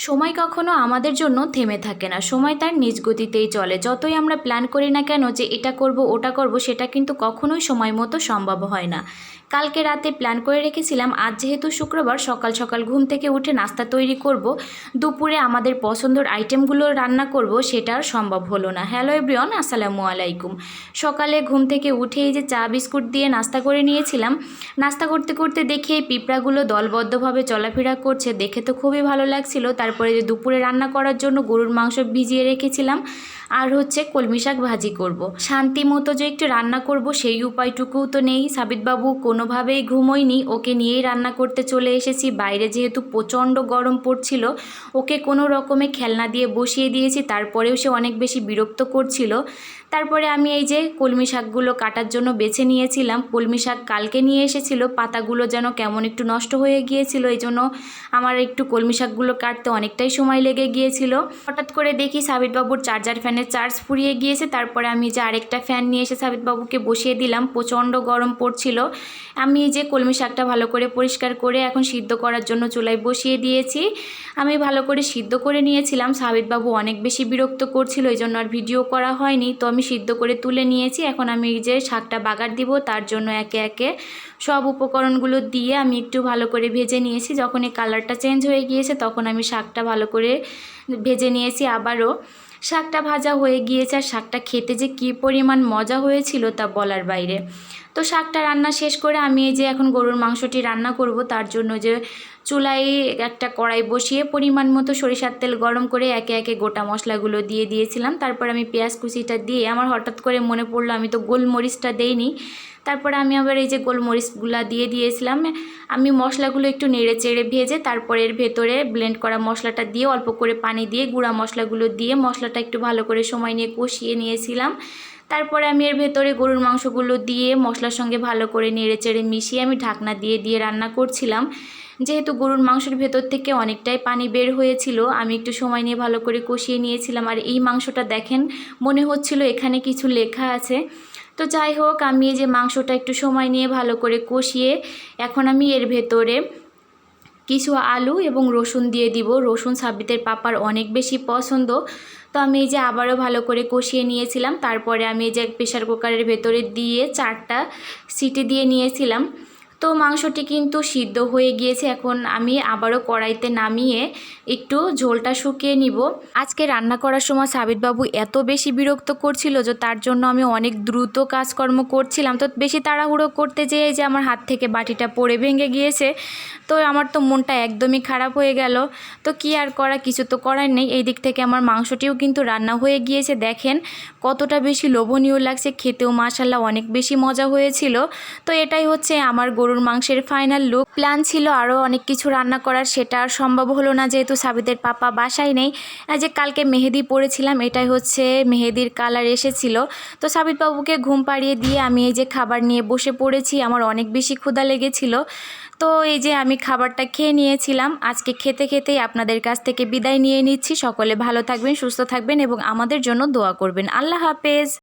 সময় কখনো আমাদের জন্য থেমে থাকে না। সময় তার নিজ গতিতেই চলে। যতই আমরা প্ল্যান করি না কেন যে এটা করব ওটা করব, সেটা কিন্তু কখনোই সময় মতো সম্ভব হয় না। কালকে রাতে প্ল্যান করে রেখেছিলাম আজ যেহেতু শুক্রবার সকাল সকাল ঘুম থেকে উঠে নাস্তা তৈরি করব, দুপুরে আমাদের পছন্দের আইটেমগুলো রান্না করব, সেটা আর সম্ভব হলো না। হ্যালো এভরিওয়ান, আসসালামু আলাইকুম। সকালে ঘুম থেকে উঠে এই যে চা বিস্কুট দিয়ে নাস্তা করে নিয়েছিলাম। নাস্তা করতে করতে দেখি এই পিঁপড়াগুলো দলবদ্ধভাবে চলাফেরা করছে, দেখে তো খুবই ভালো লাগছিল। তারপরে যে দুপুরে রান্না করার জন্য গরুর মাংস ভিজিয়ে রেখেছিলাম, আর হচ্ছে কলমি শাক ভাজি করব। শান্তি মতো যে একটু রান্না করব সেই উপায়টুকুও তো নেই। সাবিতবাবু কোনোভাবেই ঘুমোয়নি, ওকে নিয়েই রান্না করতে চলে এসেছি। বাইরে যেহেতু প্রচণ্ড গরম পড়ছিল, ওকে কোনো রকমে খেলনা দিয়ে বসিয়ে দিয়েছি, তারপরেও সে অনেক বেশি বিরক্ত করছিল। তারপরে আমি এই যে কলমি শাকগুলো কাটার জন্য বেছে নিয়েছিলাম। কলমি শাক কালকে নিয়ে এসেছিল, পাতাগুলো যেন কেমন একটু নষ্ট হয়ে গিয়েছিল, এই জন্য আমার একটু কলমি শাকগুলো কাটতে অনেকটাই সময় লেগে গিয়েছিল। হঠাৎ করে দেখি সাবিতবাবুর চার্জার ফ্যানের চার্জ ফুরিয়ে গিয়েছে। তারপরে আমি যে আরেকটা ফ্যান নিয়ে এসে সাবিতবাবুকে বসিয়ে দিলাম, প্রচণ্ড গরম পড়ছিল। আমি যে কলমি শাকটা ভালো করে পরিষ্কার করে এখন সিদ্ধ করার জন্য চুলায় বসিয়ে দিয়েছি। আমি ভালো করে সিদ্ধ করে নিয়েছিলাম। সাবিতবাবু অনেক বেশি বিরক্ত করছিল, এই জন্য আর ভিডিও করা হয়নি। তো আমি সিদ্ধ করে তুলে নিয়েছি। এখন আমি যে শাকটা বাগার দিব, তার জন্য একে একে সব উপকরণগুলো দিয়ে আমি একটু ভালো করে ভেজে নিয়েছি। যখন এই কালারটা চেঞ্জ হয়ে গিয়েছে তখন আমি শাকটা ভালো করে ভেজে নিয়েছি। আবারও শাকটা ভাজা হয়ে গিয়েছে, আর শাকটা খেতে যে কী পরিমাণ মজা হয়েছিল তা বলার বাইরে। তো শাকটা রান্না শেষ করে আমি এই যে এখন গরুর মাংসটি রান্না করব, তার জন্য যে চুলায় একটা কড়াই বসিয়ে পরিমাণ মতো সরিষার তেল গরম করে একে একে গোটা মশলাগুলো দিয়ে দিয়েছিলাম। তারপর আমি পেঁয়াজ কুচিটা দিয়ে আমার হঠাৎ করে মনে পড়লো আমি তো গোলমরিচটা দেইনি। তারপরে আমি আবার এই যে গোলমরিচগুলা দিয়ে দিয়েছিলাম। আমি মশলাগুলো একটু নেড়ে চেড়ে ভেজে তারপরে এর ভেতরে ব্লেন্ড করা মশলাটা দিয়ে অল্প করে পানি দিয়ে গুঁড়া মশলাগুলো দিয়ে মশলাটা একটু ভালো করে সময় নিয়ে কষিয়ে নিয়েছিলাম। তারপরে আমি এর ভেতরে গরুর মাংসগুলো দিয়ে মশলার সঙ্গে ভালো করে নেড়ে চেড়ে মিশিয়ে আমি ঢাকনা দিয়ে দিয়ে রান্না করছিলাম। যেহেতু গরুর মাংসের ভেতর থেকে অনেকটাই পানি বের হয়েছিল, আমি একটু সময় নিয়ে ভালো করে কষিয়ে নিয়েছিলাম। আর এই মাংসটা দেখেন মনে হচ্ছিল এখানে কিছু লেখা আছে। তো যাই হোক, আমি এই যে মাংসটা একটু সময় নিয়ে ভালো করে কষিয়ে এখন আমি এর ভেতরে কিছু আলু এবং রসুন দিয়ে দিব। রসুন সাবিতের পাপার অনেক বেশি পছন্দ। তো আমি এই যে আবারও ভালো করে কষিয়ে নিয়েছিলাম। তারপরে আমি এই যে প্রেশার কুকারের ভেতরে দিয়ে 4টা সিটি দিয়ে নিয়েছিলাম। তো মাংসটি কিন্তু সিদ্ধ হয়ে গিয়েছে। এখন আমি আবারও কড়াইতে নামিয়ে একটু ঝোলটা শুকিয়ে নিব। আজকে রান্না করার সময় সাবিতবাবু এত বেশি বিরক্ত করছিল যে তার জন্য আমি অনেক দ্রুত কাজকর্ম করছিলাম। তো বেশি তাড়াহুড়ো করতে যেয়ে যে আমার হাত থেকে বাটিটা পড়ে ভেঙে গিয়েছে। তো আমার তো মনটা একদমই খারাপ হয়ে গেল। তো কি আর করা, কিছু তো করার নেই। এই দিক থেকে আমার মাংসটিও কিন্তু রান্না হয়ে গিয়েছে। দেখেন কতটা বেশি লোভনীয় লাগছে, খেতেও মাশাআল্লাহ অনেক বেশি মজা হয়েছিল। তো এটাই হচ্ছে আমার গরুর মাংসের ফাইনাল লুক। প্ল্যান ছিল আরও অনেক কিছু রান্না করার, সেটা আর সম্ভব হলো না যেহেতু সাবিতের পাপা বাসায় নেই। যে কালকে মেহেদি পড়েছিলাম, এটাই হচ্ছে মেহেদির কালার এসেছিল। তো সাবিত বাবুকে ঘুম পাড়িয়ে দিয়ে আমি এই যে খাবার নিয়ে বসে পড়েছি। আমার অনেক বেশি ক্ষুধা লেগেছিল। তো এই যে আমি খাবারটা খেয়ে নিয়েছিলাম। আজকে খেতে খেতেই আপনাদের কাছ থেকে বিদায় নিয়ে নিচ্ছি। সকলে ভালো থাকবেন, সুস্থ থাকবেন এবং আমাদের জন্য দোয়া করবেন। আল্লাহ হাফেজ।